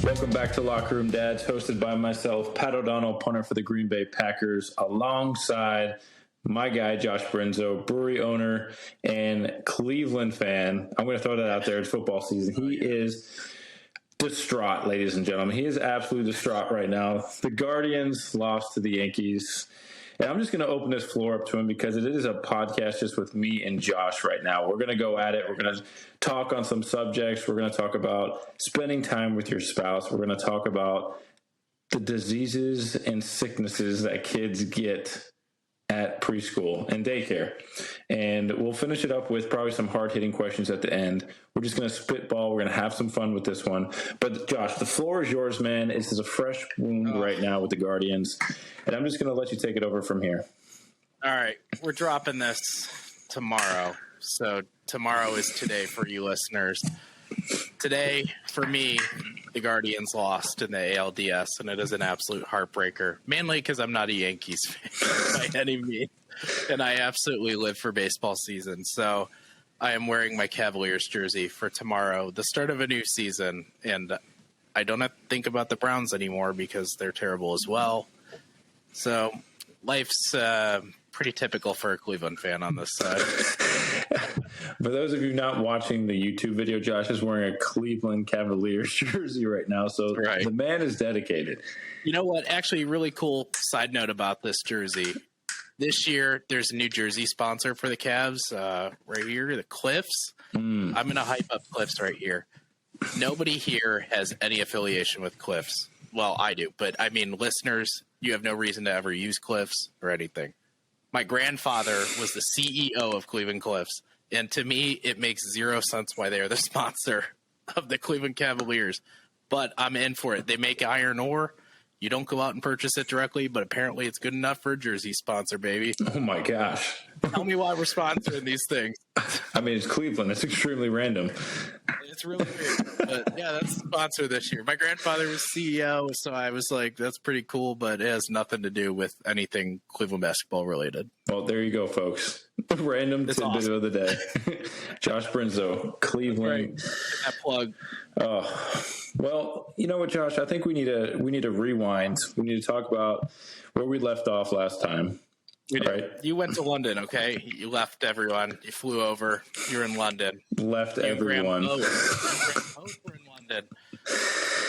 Welcome back to Locker Room Dads, hosted by myself, Pat O'Donnell, punter for the Green Bay Packers, alongside my guy, Josh Brenzo, brewery owner and Cleveland fan. I'm going to throw that out there. It's football season. He is distraught, ladies and gentlemen. He is absolutely distraught right now. The Guardians lost to the Yankees. And I'm just going to open this floor up to him because it is a podcast just with me and Josh right now. We're going to go at it. We're going to talk on some subjects. We're going to talk about spending time with your spouse. We're going to talk about the diseases and sicknesses that kids get at preschool and daycare. And we'll finish it up with probably some hard-hitting questions at the end. We're just going to spitball. We're going to have some fun with this one. But, Josh, the floor is yours, man. This is a fresh wound right now with the Guardians. And I'm just going to let you take it over from here. All right. We're dropping this tomorrow. So tomorrow is today for you listeners. Today, for me, the Guardians lost in the ALDS, and it is an absolute heartbreaker, mainly because I'm not a Yankees fan by any means, and I absolutely live for baseball season. So I am wearing my Cavaliers jersey for tomorrow, the start of a new season, and I don't have to think about the Browns anymore because they're terrible as well. So life's pretty typical for a Cleveland fan on this side. For those of you not watching the YouTube video, Josh is wearing a Cleveland Cavaliers jersey right now, so right. The man is dedicated. You know what? Actually, really cool side note about this jersey. This year, there's a new jersey sponsor for the Cavs right here, the Cliffs. I'm going to hype up Cliffs right here. Nobody here has any affiliation with Cliffs. Well, I do, but I mean, listeners, you have no reason to ever use Cliffs or anything. My grandfather was the CEO of Cleveland Cliffs, and to me, it makes zero sense why they are the sponsor of the Cleveland Cavaliers. But I'm in for it. They make iron ore. You don't go out and purchase it directly, but apparently it's good enough for a jersey sponsor, baby. Oh, my gosh. Tell me why we're sponsoring these things. I mean, it's Cleveland. It's extremely random. It's really weird. But, yeah, that's the sponsor this year. My grandfather was CEO, so I was like, that's pretty cool, but it has nothing to do with anything Cleveland basketball related. Well, there you go, folks. Random tidbit awesome. Of the day. Josh Brenzo, Cleveland. Get that plug. Oh, well, you know what, Josh? I think we need to rewind. We need to talk about where we left off last time. Right. You went to London, okay? You left everyone. You flew over. You're in London. Left everyone. You were in London.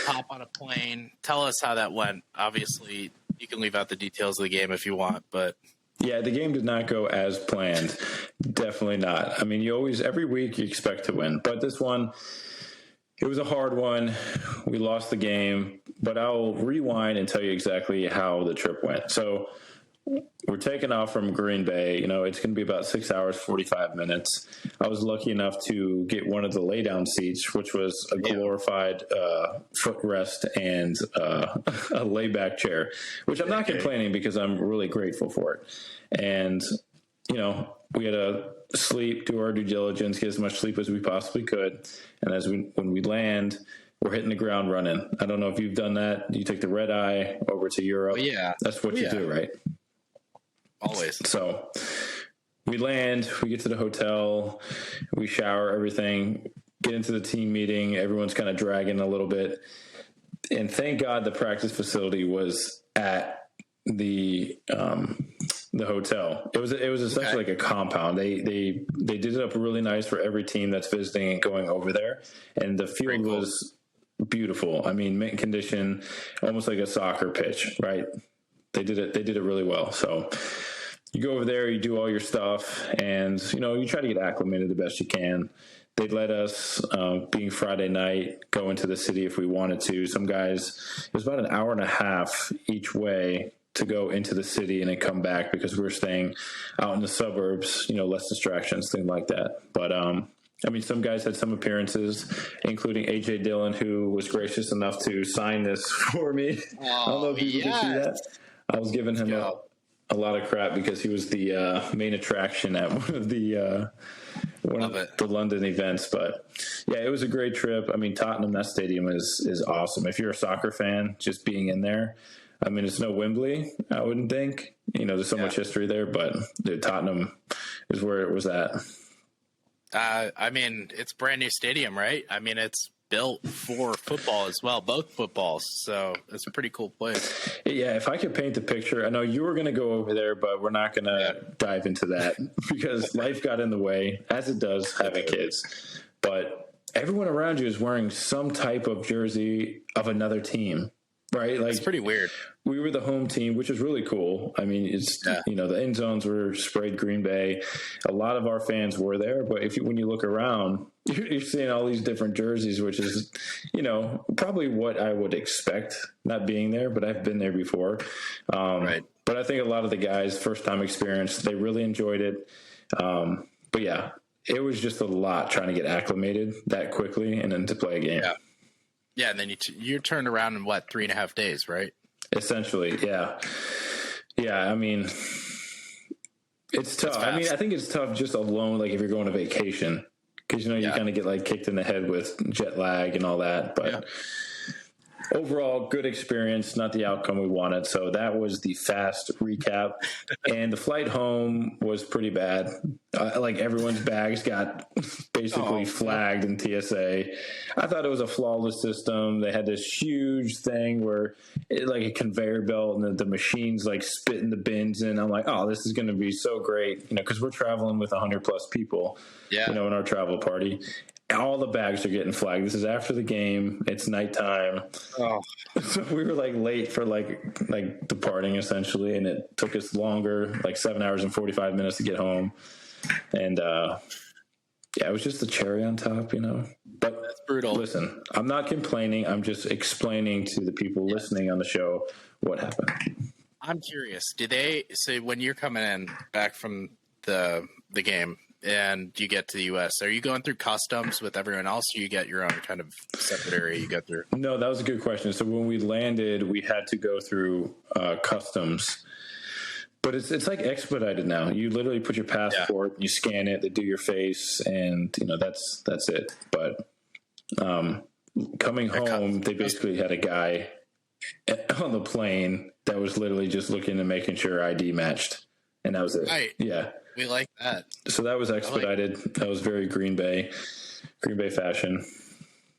Hop on a plane. Tell us how that went. Obviously, you can leave out the details of the game if you want, but yeah, the game did not go as planned. Definitely not. I mean, every week you expect to win, but this one, it was a hard one. We lost the game, but I'll rewind and tell you exactly how the trip went. So we're taking off from Green Bay. You know, it's going to be about 6 hours, 45 minutes. I was lucky enough to get one of the lay-down seats, which was a glorified footrest and a layback chair, which I'm not complaining because I'm really grateful for it. And, you know, we had to sleep, do our due diligence, get as much sleep as we possibly could. And when we land, we're hitting the ground running. I don't know if you've done that. You take the red eye over to Europe. Oh, yeah. That's what you do, right? Always. So we land, we get to the hotel, we shower, everything, get into the team meeting. Everyone's kind of dragging a little bit. And thank God the practice facility was at the hotel. It was essentially like a compound. They did it up really nice for every team that's visiting and going over there. And the field was beautiful. I mean, mint condition, almost like a soccer pitch, right? They did it really well. So you go over there, you do all your stuff, and, you know, you try to get acclimated the best you can. They let us, being Friday night, go into the city if we wanted to. Some guys, it was about an hour and a half each way to go into the city and then come back because we were staying out in the suburbs, you know, less distractions, things like that. But, I mean, some guys had some appearances, including A.J. Dillon, who was gracious enough to sign this for me. I don't know if you can see that. I was giving him a lot of crap because he was the main attraction at one of the London events. But, yeah, it was a great trip. I mean, Tottenham, that stadium is awesome. If you're a soccer fan, just being in there, I mean, it's no Wembley, I wouldn't think. You know, there's so much history there, but Tottenham is where it was at. I mean, it's a brand new stadium, right? I mean, it's built for football as well, both footballs. So it's a pretty cool place. Yeah, if I could paint the picture, I know you were going to go over there, but we're not going to dive into that because life got in the way, as it does having kids. But everyone around you is wearing some type of jersey of another team, right? Like, it's pretty weird. We were the home team, which is really cool. I mean, it's the end zones were sprayed Green Bay. A lot of our fans were there, but when you look around, you're seeing all these different jerseys, which is, probably what I would expect not being there, but I've been there before. Right. But I think a lot of the guys, first time experience, they really enjoyed it. But yeah, it was just a lot trying to get acclimated that quickly and then to play a game. Yeah. Yeah. And then you turned around in 3.5 days, right? Essentially. Yeah. Yeah. I mean, it's tough. I mean, I think it's tough just alone, like if you're going on vacation, because, you kind of get like kicked in the head with jet lag and all that. But overall, good experience, not the outcome we wanted. So that was the fast recap. And the flight home was pretty bad. Like everyone's bags got basically flagged in TSA. I thought it was a flawless system. They had this huge thing where like a conveyor belt and the machines like spit in the bins. And I'm like, oh, this is going to be so great, because we're traveling with 100 plus people, in our travel party. All the bags are getting flagged. This is after the game. It's nighttime. Oh. So we were like late for like departing essentially. And it took us longer, like 7 hours and 45 minutes to get home. And, it was just the cherry on top, but that's brutal. Listen, I'm not complaining. I'm just explaining to the people listening on the show what happened. I'm curious. Did they say when you're coming in back from the game, and you get to the U.S., are you going through customs with everyone else, or you get your own kind of separate area you go through? No, that was a good question. So when we landed, we had to go through customs. But it's like expedited now. You literally put your passport, you scan it, they do your face, and, that's it. But coming home, they basically had a guy on the plane that was literally just looking and making sure ID matched. And that was it. Right. Yeah. We like that. So that was expedited. That was very Green Bay fashion.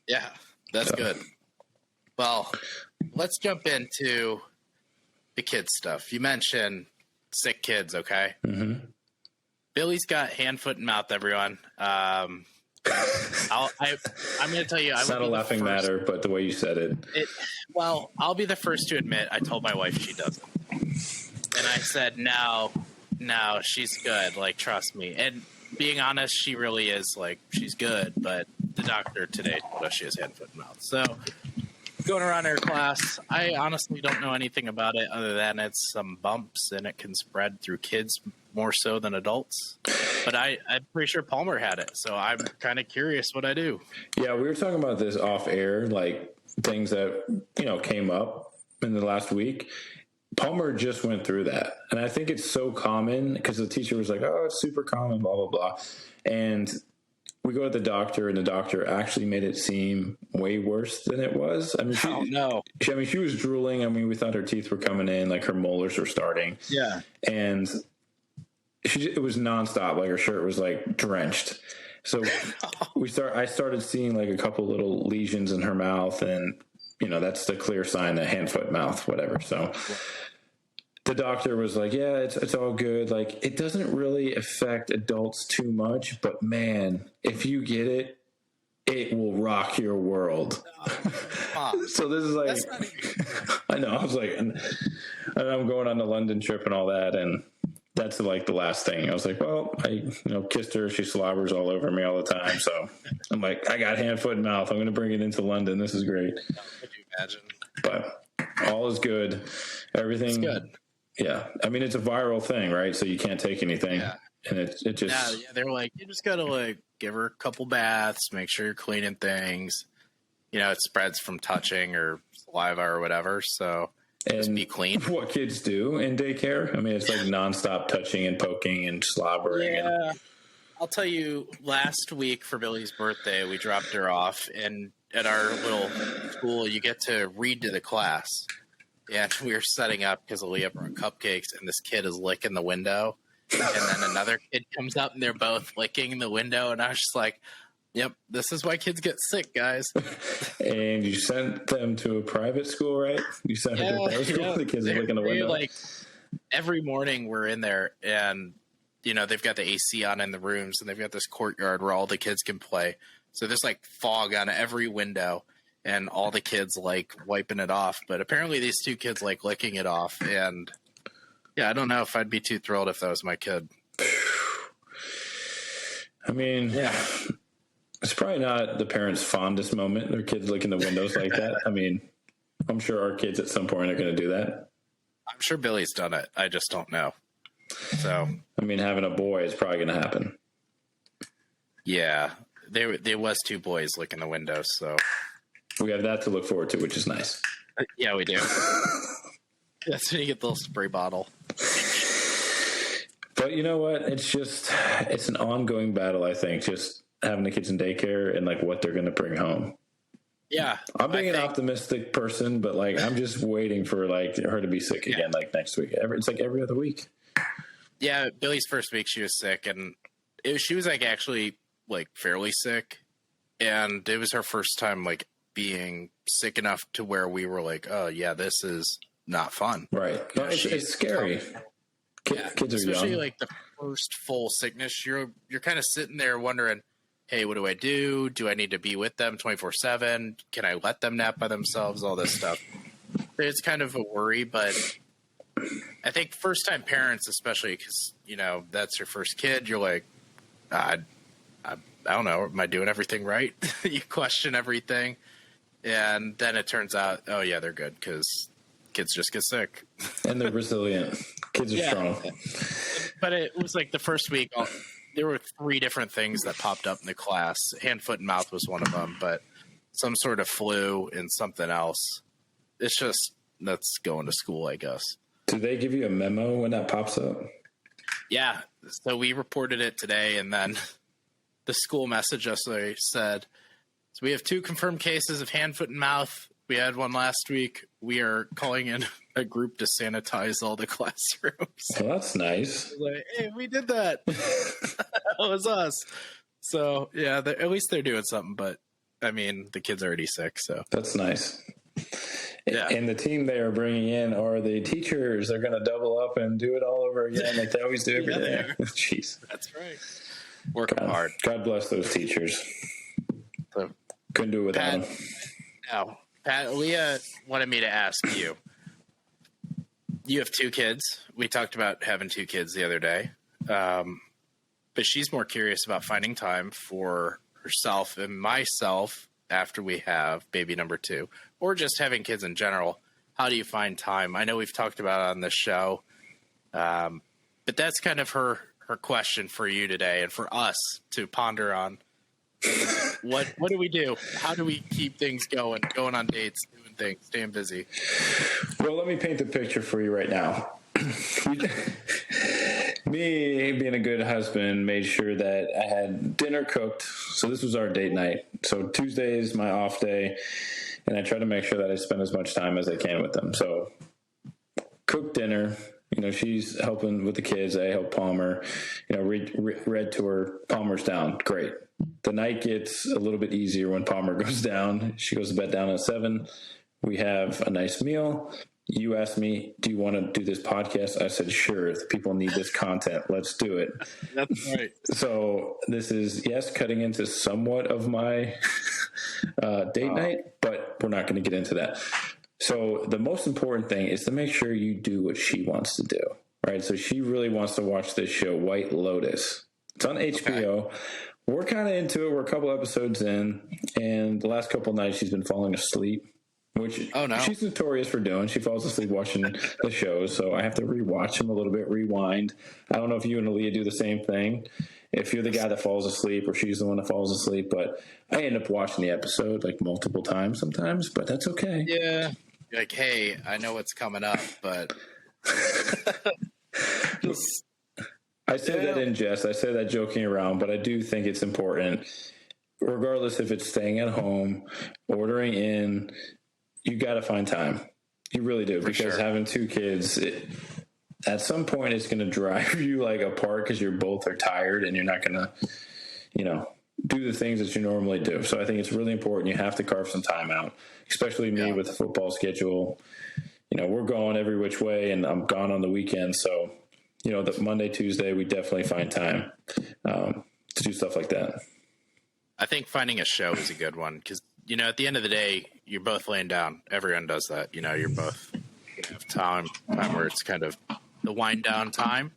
Yeah, that's good. Well, let's jump into the kids stuff. You mentioned sick kids, okay? Mm-hmm. Billy's got hand, foot, and mouth, everyone. I'm going to tell you. It's not a laughing matter, but the way you said it. Well, I'll be the first to admit I told my wife she doesn't. And I said, no, she's good. Like, trust me. And being honest, she really is. Like, she's good. But the doctor today told us she has hand, foot, and mouth. So going around her class, I honestly don't know anything about it other than it's some bumps and it can spread through kids more so than adults. But I'm pretty sure Palmer had it. So I'm kind of curious what I do. Yeah, we were talking about this off air, like things that, came up in the last week. Palmer just went through that. And I think it's so common because the teacher was like, oh, it's super common, blah, blah, blah. And we go to the doctor, and the doctor actually made it seem way worse than it was. I mean, she was drooling. I mean, we thought her teeth were coming in, like her molars were starting. Yeah. And it was nonstop. Like her shirt was like drenched. So I started seeing like a couple little lesions in her mouth, and that's the clear sign that hand, foot, mouth, whatever. So the doctor was like, yeah, it's all good. Like, it doesn't really affect adults too much, but man, if you get it, it will rock your world. So this is like, I know, I was like, and I'm going on the London trip and all that. And that's like the last thing. I was like, well, I kissed her. She slobbers all over me all the time. So I'm like, I got hand, foot, and mouth. I'm going to bring it into London. This is great. Could you imagine? But all is good. Everything's good. Yeah. I mean, it's a viral thing, right? So you can't take anything. Yeah. And it just. Yeah, they're like, you just got to like give her a couple baths, make sure you're cleaning things. It spreads from touching or saliva or whatever. So. Just be clean. What kids do in daycare. I mean, it's like nonstop touching and poking and slobbering. Yeah. I'll tell you, last week for Billy's birthday, we dropped her off, and at our little school, you get to read to the class. And we were setting up because Aaliyah brought cupcakes, and this kid is licking the window. And then another kid comes up, and they're both licking the window. And I was just like, Yep. This is why kids get sick, guys. And you sent them to a private school, right? You sent her to a private school. The kids are looking the window. Like every morning we're in there, and they've got the AC on in the rooms, and they've got this courtyard where all the kids can play. So there's like fog on every window, and all the kids like wiping it off. But apparently these two kids like licking it off, and yeah, I don't know if I'd be too thrilled if that was my kid. I mean, yeah. It's probably not the parents' fondest moment. Their kids licking the windows like that. I mean, I'm sure our kids at some point are going to do that. I'm sure Billy's done it. I just don't know. So, I mean, having a boy is probably going to happen. Yeah, there was two boys licking the windows. So we have that to look forward to, which is nice. Yeah, we do. That's when you get the little spray bottle. But you know what? It's an ongoing battle, I think, just having the kids in daycare and like what they're going to bring home. Yeah. I'm being an optimistic person, but like, I'm just waiting for like her to be sick again, like next week. It's like every other week. Yeah. Billy's first week, she was sick, and she was like actually like fairly sick. And it was her first time like being sick enough to where we were like, oh yeah, this is not fun. Right. No, it's scary. Kids are especially young. Like the first full sickness, you're kind of sitting there wondering, hey, what do I do? Do I need to be with them 24/7? Can I let them nap by themselves? All this stuff. It's kind of a worry, but I think first time parents, especially because, that's your first kid, you're like, I don't know. Am I doing everything right? You question everything. And then it turns out, oh yeah, they're good because kids just get sick. And they're resilient. Kids are strong. But it was like the first week, there were 3 different things that popped up in the class. Hand, foot, and mouth was one of them, but some sort of flu and something else. It's just, that's going to school, I guess. Do they give you a memo when that pops up? Yeah. So we reported it today, and then the school messaged us. They said, so we have 2 confirmed cases of hand, foot, and mouth. We had one last week. We are calling in a group to sanitize all the classrooms. Well, that's nice. Like, hey, we did that. That was us. So, yeah, at least they're doing something. But, I mean, the kid's already sick, so. That's nice. Yeah. And the team they are bringing in are the teachers. They're going to double up and do it all over again like they always do every day. Jeez. That's right. Working hard. God bless those teachers. So, couldn't do it without them. Now, Pat, Leah wanted me to ask you. You have 2 kids. We talked about having 2 kids the other day. But she's more curious about finding time for herself and myself after we have baby number 2, or just having kids in general. How do you find time? I know we've talked about it on this show, but that's kind of her question for you today and for us to ponder on. What do we do? How do we keep things going on dates, doing things, staying busy? Well, let me paint the picture for you right now. Me being a good husband made sure that I had dinner cooked. So this was our date night. So Tuesday is my off day, and I try to make sure that I spend as much time as I can with them. So cook dinner. She's helping with the kids. I help Palmer. Read to her. Palmer's down. Great. The night gets a little bit easier when Palmer goes down. She goes to bed down at 7. We have a nice meal. You asked me, do you want to do this podcast? I said, sure. If people need this content, let's do it. That's right. So this is, cutting into somewhat of my date night, but we're not going to get into that. So the most important thing is to make sure you do what she wants to do, right? So she really wants to watch this show, White Lotus. It's on HBO. Okay. We're kind of into it. We're a couple episodes in, and the last couple nights she's been falling asleep, which she's notorious for doing. She falls asleep watching the shows, so I have to rewatch them a little bit, rewind. I don't know if you and Aaliyah do the same thing, if you're the guy that falls asleep or she's the one that falls asleep, but I end up watching the episode like multiple times sometimes, but that's okay. Yeah. You're like, hey, I know what's coming up, but I say that in jest. I say that joking around, but I do think it's important, regardless if it's staying at home, ordering in, you got to find time. You really do, because having 2 kids, at some point it's going to drive you like apart because you're both are tired and you're not going to, do the things that you normally do. So I think it's really important. You have to carve some time out, especially me with the football schedule. We're going every which way, and I'm gone on the weekend. So, the Monday, Tuesday, we definitely find time to do stuff like that. I think finding a show is a good one because, at the end of the day, you're both laying down. Everyone does that. You're both going to have time where it's kind of the wind down time.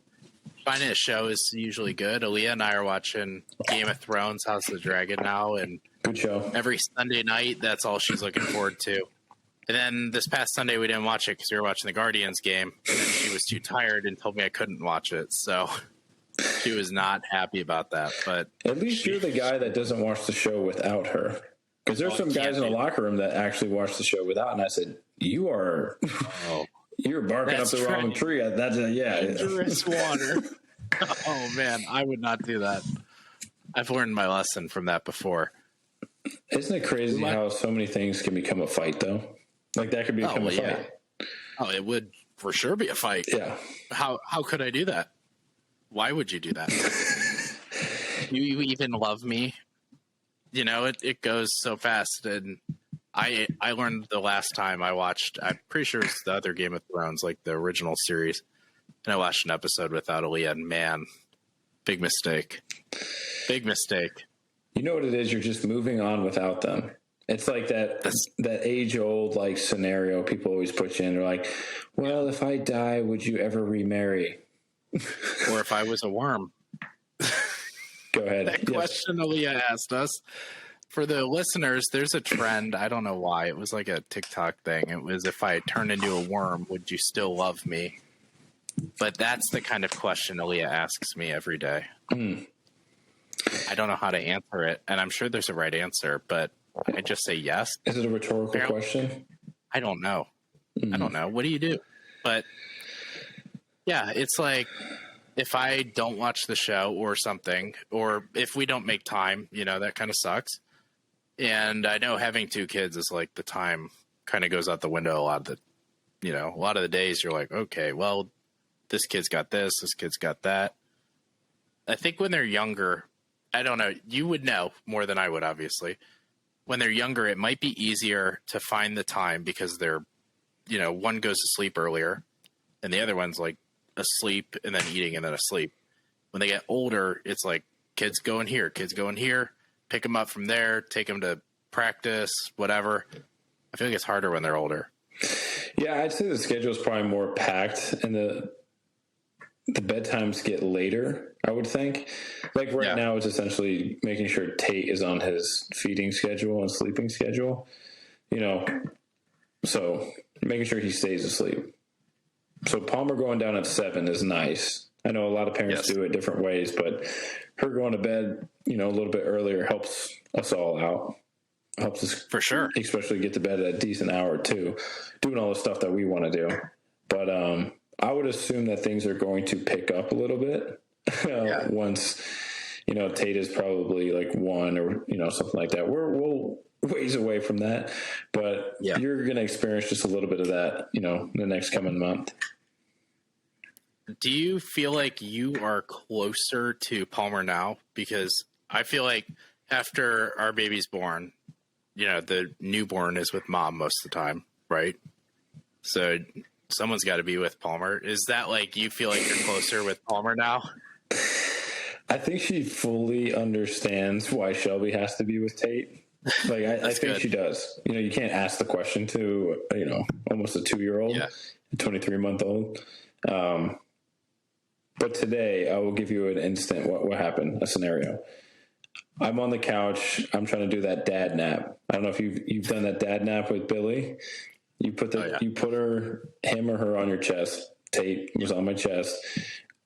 Finding a show is usually good. Aaliyah and I are watching Game of Thrones, House of the Dragon now, and good show. Every Sunday night, that's all she's looking forward to. And then this past Sunday, we didn't watch it because we were watching the Guardians game, and then she was too tired and told me I couldn't watch it. So she was not happy about that. But at least you're the guy that doesn't watch the show without her. Because there's some guys in the locker room that actually watch the show without, and I said, "You are." You're barking up the wrong tree. That's dangerous water. Oh man, I would not do that. I've learned my lesson from that before. Isn't it crazy how so many things can become a fight, though? Like that could become a fight. Yeah. Oh, it would for sure be a fight. Yeah. How could I do that? Why would you do that? You even love me? It goes so fast, and I learned the last time I watched, I'm pretty sure it's the other Game of Thrones, like the original series, and I watched an episode without Aaliyah, and man, big mistake. Big mistake. You know what it is? You're just moving on without them. It's like that age-old like scenario people always put you in. They're like, well, if I die, would you ever remarry? Or if I was a worm. Go ahead. That question Aaliyah asked us. For the listeners, there's a trend. I don't know why. It was like a TikTok thing. It was, if I turned into a worm, would you still love me? But that's the kind of question Aaliyah asks me every day. I don't know how to answer it, and I'm sure there's a right answer, but I just say yes. Is it a rhetorical question? I don't know. I don't know. What do you do? But yeah, it's like if I don't watch the show or something, or if we don't make time, that kind of sucks. And I know having two kids is like the time kind of goes out the window a lot of the days you're like, okay, well, this kid's got this kid's got that. I think when they're younger, I don't know, you would know more than I would, obviously. When they're younger, it might be easier to find the time because they're, one goes to sleep earlier and the other one's like asleep and then eating and then asleep. When they get older, it's like kids going here, pick them up from there, take them to practice, whatever. I feel like it's harder when they're older. Yeah, I'd say the schedule is probably more packed and the bedtimes get later, I would think. Like now, it's essentially making sure Tate is on his feeding schedule and sleeping schedule, so making sure he stays asleep. So Palmer going down at 7 is nice. I know a lot of parents do it different ways, but her going to bed, a little bit earlier helps us all out. Helps us for sure, especially get to bed at a decent hour or two, doing all the stuff that we want to do. But I would assume that things are going to pick up a little bit once, Tate is probably like 1 or, something like that. We'll ways away from that, but you're going to experience just a little bit of that, the next coming month. Do you feel like you are closer to Palmer now? Because I feel like after our baby's born, the newborn is with mom most of the time, right? So someone's got to be with Palmer. Is that like you feel like you're closer with Palmer now? I think she fully understands why Shelby has to be with Tate. Like I think she does. You can't ask the question to almost a 2-year-old, a 23-month-old. But today I will give you an instant what happened, a scenario. I'm on the couch. I'm trying to do that dad nap. I don't know if you've done that dad nap with Billy. You put you put him or her on your chest. Tate was on my chest.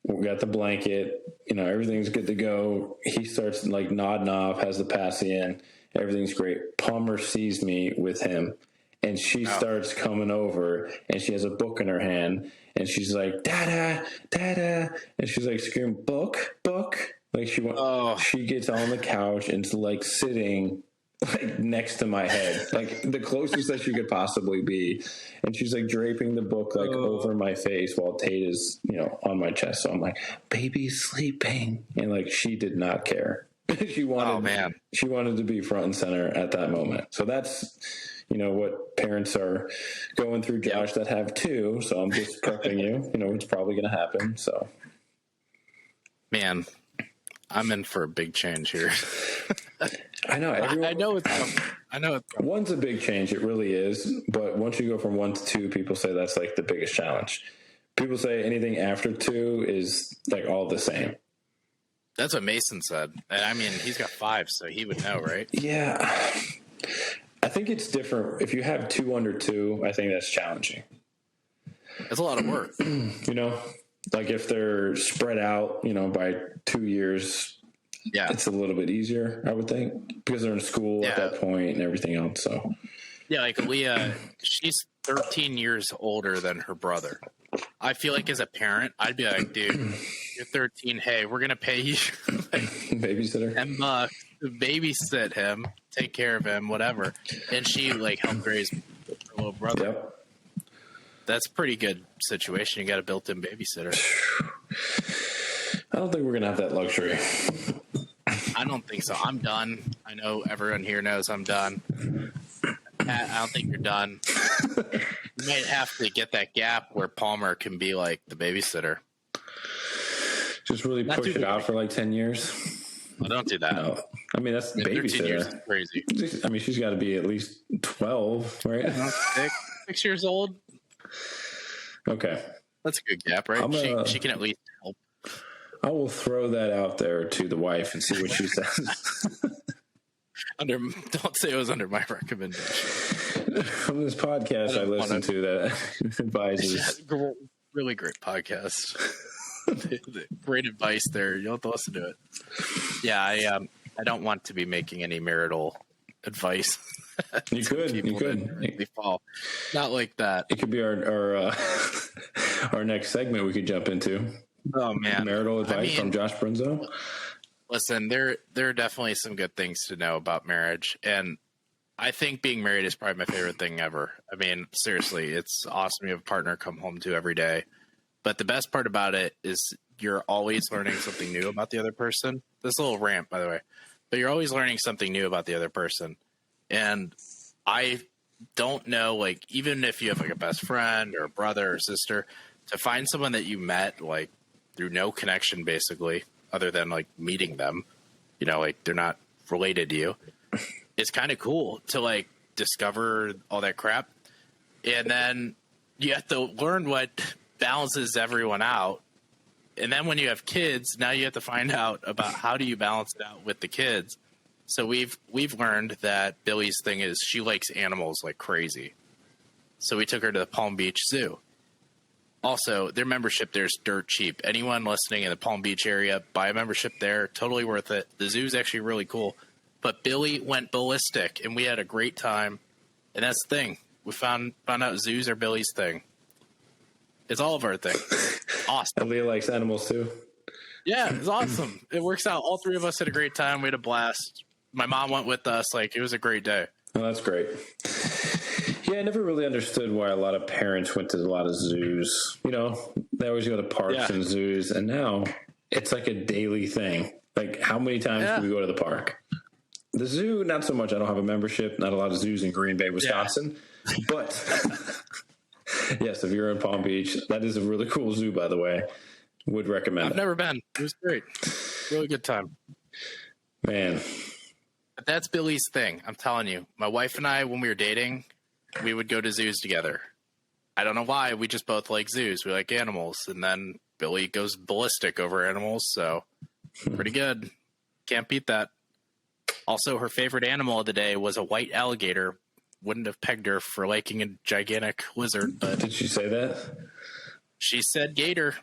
We got the blanket. Everything's good to go. He starts like nodding off, has the passy in. Everything's great. Palmer sees me with him, and she starts coming over, and she has a book in her hand, and she's like, "Dada, Dada," and she's like screaming, "Book, book!" Like she gets on the couch and like sitting like next to my head, like the closest that she could possibly be, and she's like draping the book like over my face while Tate is on my chest. So I'm like, "Baby's sleeping," and like she did not care. she wanted, Oh, man. she wanted to be front and center at that moment. So that's, what parents are going through, Josh, that have two. So I'm just prepping you, it's probably going to happen. So, Man, I'm in for a big change here. I know. I know it's coming. One's a big change. It really is. But once you go from 1 to 2, people say that's like the biggest challenge. People say anything after 2 is like all the same. That's what Mason said. And I mean, he's got 5, so he would know, right? Yeah. I think it's different. If you have 2 under 2, I think that's challenging. That's a lot of work. Like if they're spread out, by 2 years, Yeah. it's a little bit easier, I would think, because they're in school at that point and everything else. So, yeah, like Leah, she's 13 years older than her brother. I feel like as a parent, I'd be like, dude, you're 13. Hey, we're going to pay you babysitter $10 to babysit him, take care of him, whatever. And she like helped raise her little brother. Yep. That's a pretty good situation. You got a built-in babysitter. I don't think we're going to have that luxury. I don't think so. I'm done. I know everyone here knows I'm done. Pat, I don't think you're done. You might have to get that gap where Palmer can be like the babysitter. Just really push it out for like 10 years. Well, don't do that. No. I mean, that's 13 years is babysitter. crazy. I mean, she's got to be at least 12, right? 6 years old. Okay. That's a good gap, right? She can at least help. I will throw that out there to the wife and see what she says. Don't say it was under my recommendation. From this podcast I listen to that advises. Really great podcast. Great advice there. You'll have to listen to it. Yeah, I don't want to be making any marital advice. You could. Really fall. Not like that. It could be our next segment we could jump into. Oh man, marital advice from Josh Brunzo. Listen, there are definitely some good things to know about marriage, and I think being married is probably my favorite thing ever. I mean, seriously, it's awesome. You have a partner to come home to every day. But the best part about it is you're always learning something new about the other person. This little rant, by the way, but you're always learning something new about the other person. And I don't know, like, even if you have like a best friend or a brother or sister, to find someone that you met like through no connection, basically, other than like meeting them, like they're not related to you. It's kind of cool to like discover all that crap. And then you have to learn what balances everyone out. And then when you have kids, now you have to find out about how do you balance it out with the kids. So we've learned that Billy's thing is she likes animals like crazy. So we took her to the Palm Beach Zoo. Also, their membership there is dirt cheap. Anyone listening in the Palm Beach area, buy a membership there. Totally worth it. The zoo is actually really cool. But Billy went ballistic, and we had a great time. And that's the thing. We found out zoos are Billy's thing. It's all of our thing. Awesome. And Leah likes animals too. Yeah, it's awesome. It works out. All three of us had a great time. We had a blast. My mom went with us. Like, it was a great day. Oh, that's great. Yeah, I never really understood why a lot of parents went to a lot of zoos. They always go to parks and zoos, and now it's like a daily thing. Like, how many times do we go to the park? The zoo, not so much. I don't have a membership. Not a lot of zoos in Green Bay, Wisconsin. Yeah. But yes, if you're in Palm Beach, that is a really cool zoo, by the way. Would recommend it. I've never been. It was great. Really good time. Man. But that's Billy's thing. I'm telling you. My wife and I, when we were dating, we would go to zoos together. I don't know why. We just both like zoos. We like animals. And then Billy goes ballistic over animals. So pretty good. Can't beat that. Also, her favorite animal of the day was a white alligator. Wouldn't have pegged her for liking a gigantic lizard. But did she say that? She said gator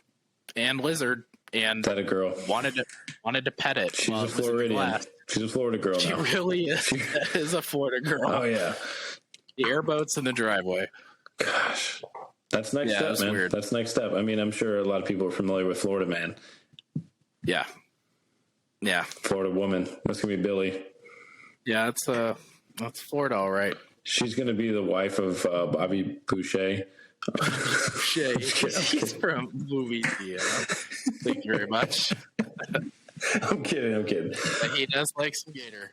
and lizard. And that a girl wanted to pet it. She's a Floridian. She's a Florida girl. She really is. Is a Florida girl. Oh yeah. The airboats in the driveway. Gosh, that's next step, that's man. Weird. That's next step. I mean, I'm sure a lot of people are familiar with Florida Man. Yeah. Yeah. Florida woman. That's gonna be Billy. Yeah, that's Florida, all right. She's gonna be the wife of Bobby Boucher. He's from Louisiana. Thank you very much. I'm kidding. But he does like some gator.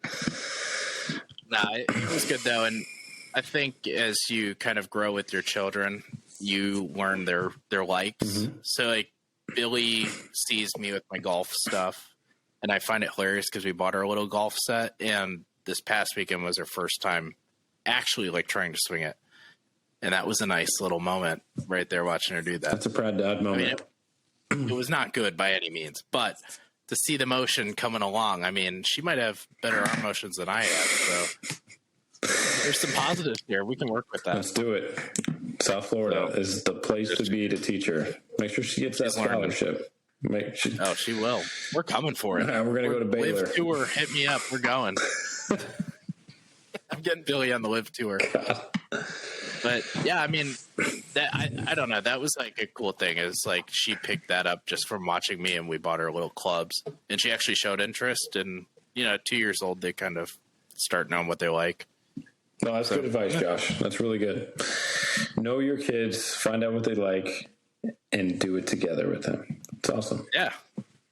Nah, it was good though, and I think as you kind of grow with your children, you learn their likes. Mm-hmm. So like Billy sees me with my golf stuff, and I find it hilarious because we bought her a little golf set, and this past weekend was her first time actually like trying to swing it, and that was a nice little moment right there watching her do that. That's a proud dad moment. I mean, it was not good by any means, but to see the motion coming along, I mean, she might have better arm motions than I have, so there's some positives here. We can work with that. Let's do it. South Florida is the place to be to teach her. Make sure she gets that scholarship. She will. We're coming for it. We're going to go to Baylor. Live tour, hit me up. We're going. I'm getting Billy on the live tour. But yeah, I mean, that I don't know. That was like a cool thing. Is like she picked that up just from watching me, and we bought her little clubs, and she actually showed interest. And 2 years old, they kind of start knowing what they like. No, that's good advice, Josh. That's really good. Know your kids, find out what they like, and do it together with them. It's awesome. Yeah,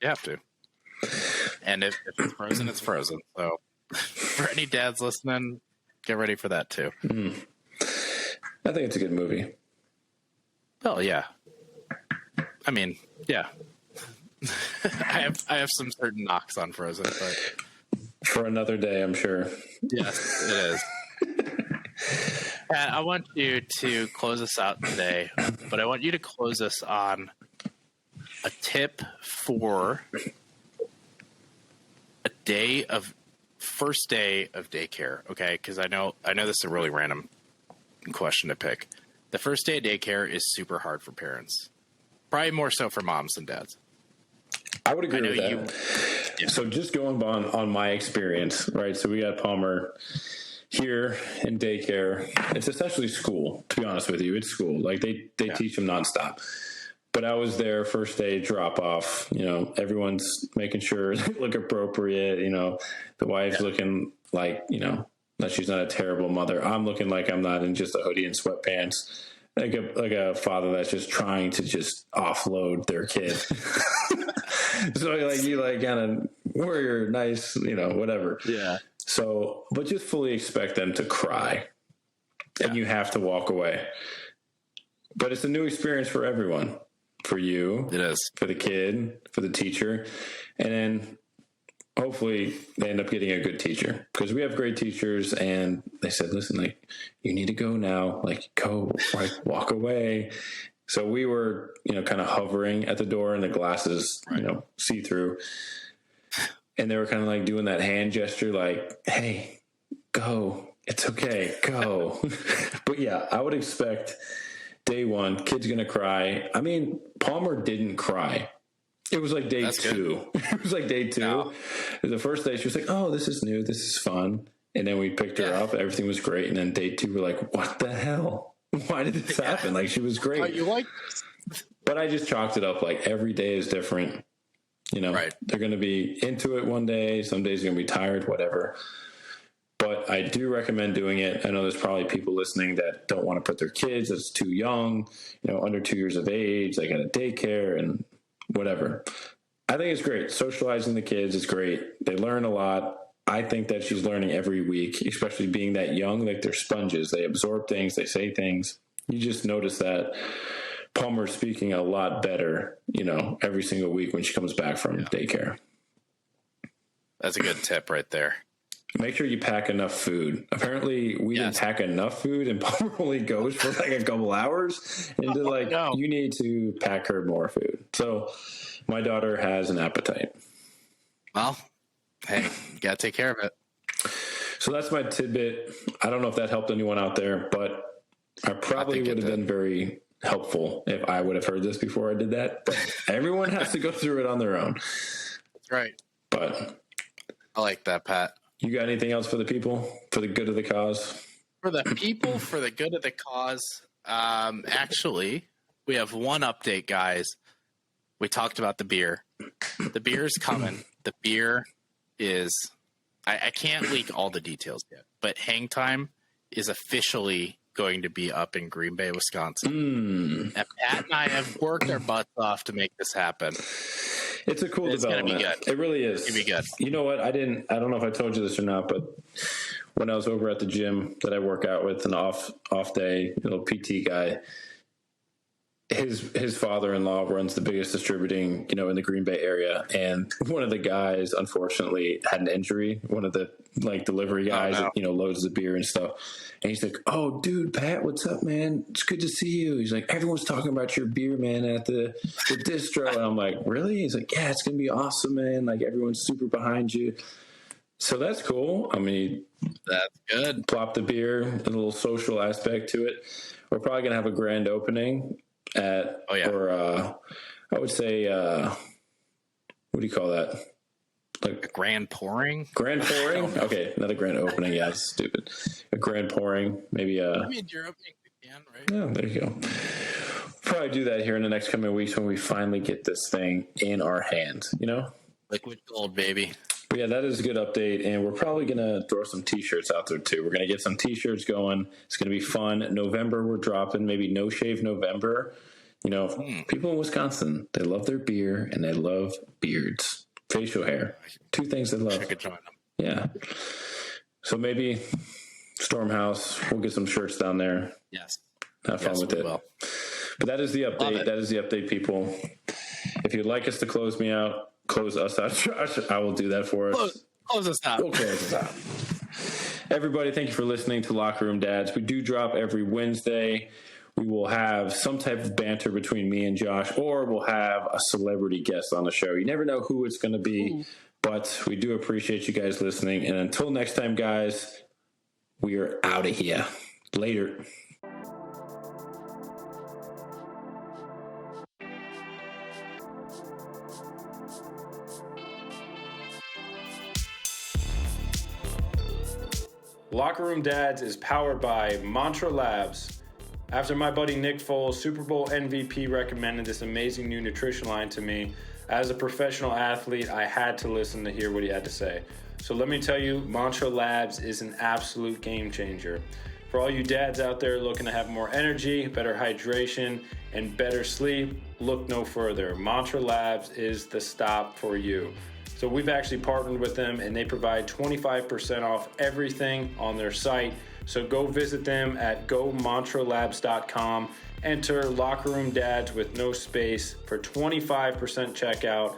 you have to. And if it's frozen, it's frozen. So for any dads listening, get ready for that too. Mm. I think it's a good movie. Well, yeah. I mean, yeah. I have some certain knocks on Frozen, but for another day, I'm sure. Yes, it is. Pat, I want you to close us out today, but I want you to close us on a tip for first day of daycare. Okay, because I know this is a really random question to pick. The first day of daycare is super hard for parents, probably more so for moms than dads. I would agree with that. Yeah. So just going on my experience, right? So we got Palmer here in daycare. It's essentially school, to be honest with you. It's school. Like they teach them nonstop. But I was there first day drop off, everyone's making sure they look appropriate. The wife's looking like, that she's not a terrible mother. I'm looking like I'm not in just a hoodie and sweatpants. Like a father that's just trying to just offload their kid. So you kind of wear your nice, whatever. Yeah. So, but just fully expect them to cry and you have to walk away. But it's a new experience for everyone, for you, it is, for the kid, for the teacher. And then hopefully they end up getting a good teacher, because we have great teachers, and they said, listen, you need to go now, go, walk away. So we were, kind of hovering at the door, and the glasses, see through. And they were kind of doing that hand gesture, hey, go. It's okay. Go. But yeah, I would expect day one, kid's going to cry. I mean, Palmer didn't cry. It was day That's two. Good. It was day two. No. The first day she was oh, this is new. This is fun. And then we picked her up. Everything was great. And then day two, we're what the hell? Why did this happen? She was great. Oh, you like this? But I just chalked it up every day is different. Right. They're going to be into it one day. Some days they're going to be tired, whatever. But I do recommend doing it. I know there's probably people listening that don't want to put their kids that's too young, under 2 years of age. They got a daycare and whatever. I think it's great. Socializing the kids is great. They learn a lot. I think that she's learning every week, especially being that young. They're sponges. They absorb things. They say things. You just notice that Palmer's speaking a lot better, every single week when she comes back from daycare. That's a good tip right there. Make sure you pack enough food. Apparently, we didn't pack enough food, and Palmer only goes for a couple hours. And you need to pack her more food. So my daughter has an appetite. Well, hey, you got to take care of it. So that's my tidbit. I don't know if that helped anyone out there, but I probably would have been very helpful if I would have heard this before I did that. But everyone has to go through it on their own. That's right. But I like that, Pat. You got anything else for the people, for the good of the cause? For the people, for the good of the cause. Actually, we have one update, guys. We talked about the beer. The beer is coming. The beer is, I can't leak all the details yet, but Hang Time is officially going to be up in Green Bay, Wisconsin. And Pat and I have worked our butts off to make this happen. It's a cool development. Gonna be good. It really is. It's gonna be good. You know what? I don't know if I told you this or not, but when I was over at the gym that I work out with, an off day, little PT guy, his father-in-law runs the biggest distributing, in the Green Bay area. And one of the guys, unfortunately, had an injury. One of the delivery guys, that, loads the beer and stuff. And he's like, "Oh, dude, Pat, what's up, man? It's good to see you." He's like, "Everyone's talking about your beer, man, at the distro." And I'm like, "Really?" He's like, "Yeah, it's going to be awesome, man. Like, everyone's super behind you." So that's cool. I mean, that's good. Plop the beer, a little social aspect to it. We're probably going to have a grand opening at, I would say, what do you call that? Like a grand pouring? Grand pouring? Okay, not a grand opening. Yeah, it's stupid. A grand pouring, maybe. I mean, you're opening again, right? Yeah, there you go. Probably do that here in the next coming weeks when we finally get this thing in our hands, Liquid gold, baby. But yeah, that is a good update, and we're probably going to throw some T-shirts out there, too. We're going to get some T-shirts going. It's going to be fun. November, we're dropping maybe No Shave November. People in Wisconsin, they love their beer, and they love beards. Facial hair. Two things they love. I could join them. Yeah. So maybe Stormhouse, we'll get some shirts down there. Yes. Have fun with it. Will. But that is the update. That is the update, people. If you'd like us to close us out, Josh, I will do that for us. Close us out. We'll close us out. Everybody, thank you for listening to Locker Room Dads. We do drop every Wednesday. We will have some type of banter between me and Josh, or we'll have a celebrity guest on the show. You never know who it's going to be, but we do appreciate you guys listening. And until next time, guys, we are out of here. Later. Locker Room Dads is powered by Mantra Labs. After my buddy Nick Foles, Super Bowl MVP, recommended this amazing new nutrition line to me, as a professional athlete, I had to listen to hear what he had to say. So let me tell you, Mantra Labs is an absolute game changer. For all you dads out there looking to have more energy, better hydration, and better sleep, look no further. Mantra Labs is the stop for you. So we've actually partnered with them, and they provide 25% off everything on their site. So go visit them at gomantralabs.com. Enter Locker Room Dads with no space for 25% checkout.